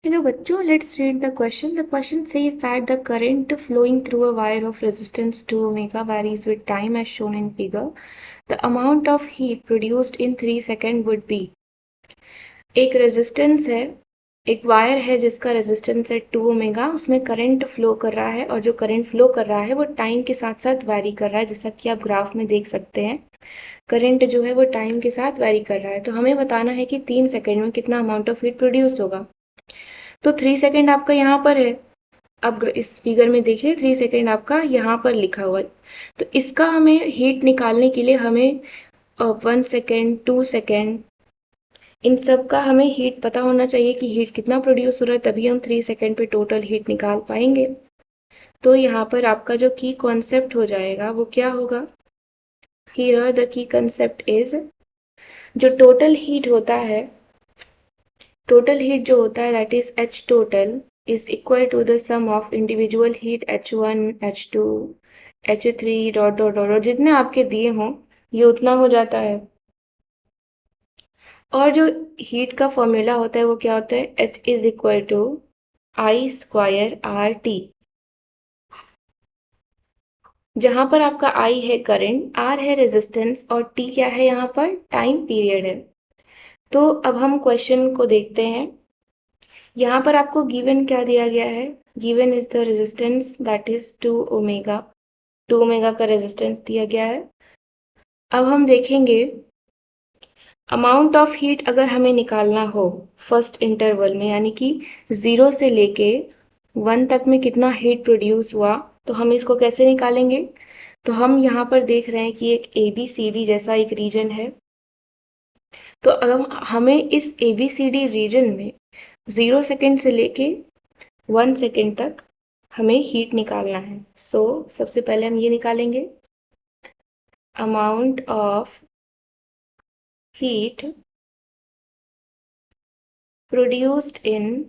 Hello बच्चों, let's read the question. The question says that the current flowing through a wire of resistance 2 omega varies with time as shown in figure. The amount of heat produced in 3 seconds would be. एक resistance है, एक wire है जिसका resistance है 2 omega, उसमें current flow कर रहा है और जो करंट फ्लो कर रहा है वो टाइम के साथ साथ वैरी कर रहा है, जैसा कि आप ग्राफ में देख सकते हैं। करंट जो है वो टाइम के साथ वैरी कर रहा है, तो हमें बताना है कि 3 सेकंड में कितना अमाउंट ऑफ हीट प्रोड्यूस होगा। तो 3 सेकंड आपका यहाँ पर है। अब इस फिगर में देखिए 3 सेकंड आपका यहाँ पर लिखा हुआ है। तो इसका हमें हीट निकालने के लिए हमें 1 सेकंड 2 सेकंड इन सब का हमें हीट पता होना चाहिए कि हीट कितना प्रोड्यूस हो रहा है, तभी हम 3 सेकंड पे टोटल हीट निकाल पाएंगे। तो यहाँ पर आपका जो की कॉन्सेप्ट हो जाएगा वो क्या होगा? Here the key concept is, जो टोटल हीट जो होता है that is H total is equal to the sum of individual heat H1, H2, H3 dot dot dot और जितने आपके दिए हों ये उतना हो जाता है। और जो हीट का फॉर्मूला होता है वो क्या होता है? H is equal to I square R T, जहां पर आपका I है करंट, R है रेजिस्टेंस और T क्या है यहाँ पर? टाइम पीरियड है। तो अब हम क्वेश्चन को देखते हैं। यहाँ पर आपको गिवन क्या दिया गया है? Given is the resistance that is 2 omega. 2 omega का रेजिस्टेंस दिया गया है। अब हम देखेंगे अमाउंट ऑफ हीट अगर हमें निकालना हो फर्स्ट इंटरवल में, यानी कि 0 से लेके 1 तक में कितना हीट प्रोड्यूस हुआ, तो हम इसको कैसे निकालेंगे? तो हम यहाँ पर देख रहे हैं कि एक ABCD जैसा एक रीजन है। तो अगर हमें इस ABCD रीजन में 0 सेकेंड से लेके 1 सेकेंड तक हमें हीट निकालना है। सबसे पहले हम ये निकालेंगे amount of heat produced in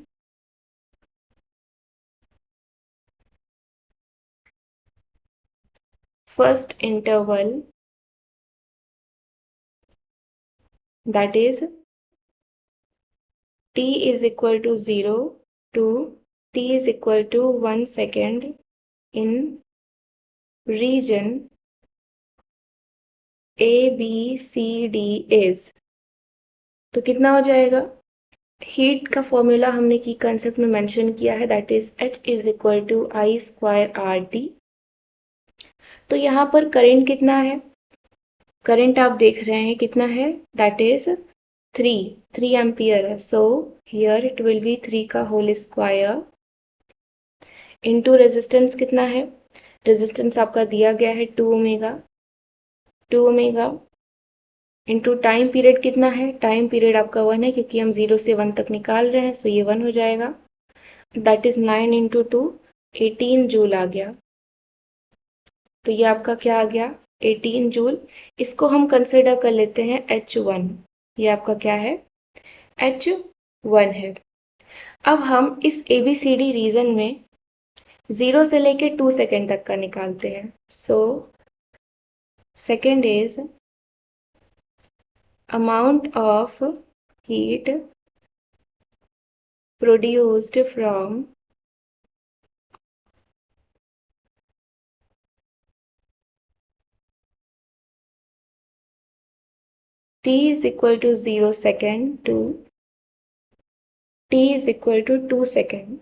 first interval that is T is equal to 0 to T is equal to 1 second in region ABCD is। तो कितना हो जाएगा? हीट का फॉर्मूला हमने की कंसेप्ट में मेंशन किया है that is H is equal to I square R T. तो यहाँ पर करंट कितना है? करंट आप देख रहे हैं कितना है? दैट इज 3 एम्पियर है। So here it will be 3 का होल स्क्वायर इनटू रेजिस्टेंस कितना है? रेजिस्टेंस आपका दिया गया है 2 omega. 2 omega into time period कितना है? टाइम पीरियड आपका 1 है क्योंकि हम 0 से 1 तक निकाल रहे हैं, सो ये 1 हो जाएगा। दैट इज 9 इंटू 2, 18 जूल आ गया। तो ये आपका क्या आ गया? 18 जूल। इसको हम कंसिडर कर लेते हैं H1। ये आपका क्या है? H1 है। अब हम इस ABCD रीजन में 0 से लेके 2 सेकेंड तक का निकालते हैं। Second is amount of heat produced from T is equal to 0 second to T is equal to 2 second।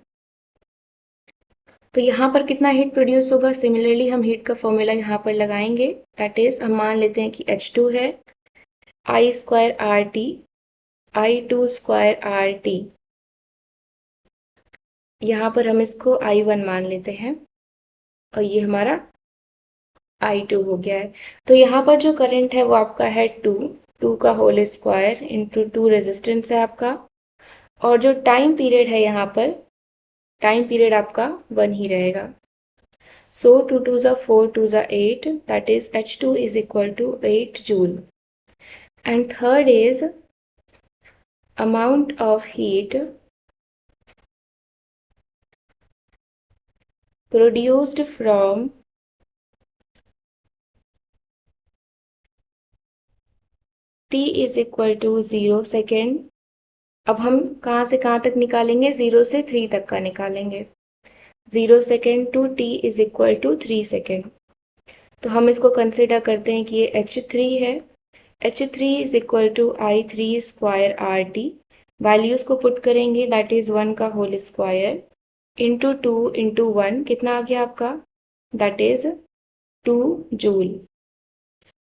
तो यहाँ पर कितना हीट प्रोड्यूस होगा? सिमिलरली हम हीट का फॉर्मूला यहाँ पर लगाएंगे दैट इज, हम मान लेते हैं कि H2 है I square R T, I2 square R T. यहाँ पर हम इसको I1 मान लेते हैं और ये हमारा I2 हो गया है। तो यहाँ पर जो करंट है वो आपका है 2 का होल स्क्वायर इंटू 2 रेजिस्टेंस है आपका, और जो टाइम पीरियड है यहाँ पर, टाइम पीरियड आपका 1 ही रहेगा। सो 2 2 जा 4 2 जा 8 that is H2 is equal to 8 joule. And third is amount of heat produced from T is equal to 0 second अब हम कहाँ से कहाँ तक निकालेंगे, 0 से 3 तक का निकालेंगे। 0 second to t is equal to 3 second. तो हम इसको कंसिडर करते हैं कि ये H3 है। H3 is equal to I3 square RT। Values को पुट करेंगे, दैट इज 1 का होल स्क्वायर इंटू 2 इंटू 1, कितना आ गया आपका, दैट इज 2 जूल।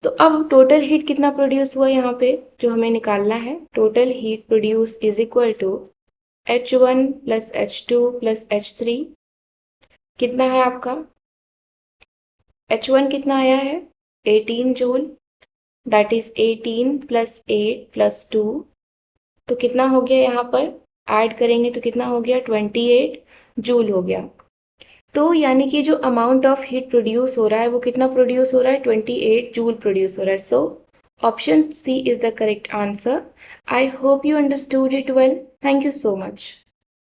तो अब टोटल हीट कितना प्रोड्यूस हुआ यहाँ पे जो हमें निकालना है, total heat produce is equal to H1 plus H2 plus H3, कितना है आपका, H1 कितना आया है 18 joule, that is 18 plus 8 plus 2, तो कितना हो गया यहाँ पर, ऐड करेंगे तो कितना हो गया 28 जूल हो गया। तो यानी कि जो अमाउंट ऑफ हीट प्रोड्यूस हो रहा है वो कितना प्रोड्यूस हो रहा है, 28 जूल प्रोड्यूस हो रहा है। So option C is the correct answer. I hope you understood it well. Thank you so much.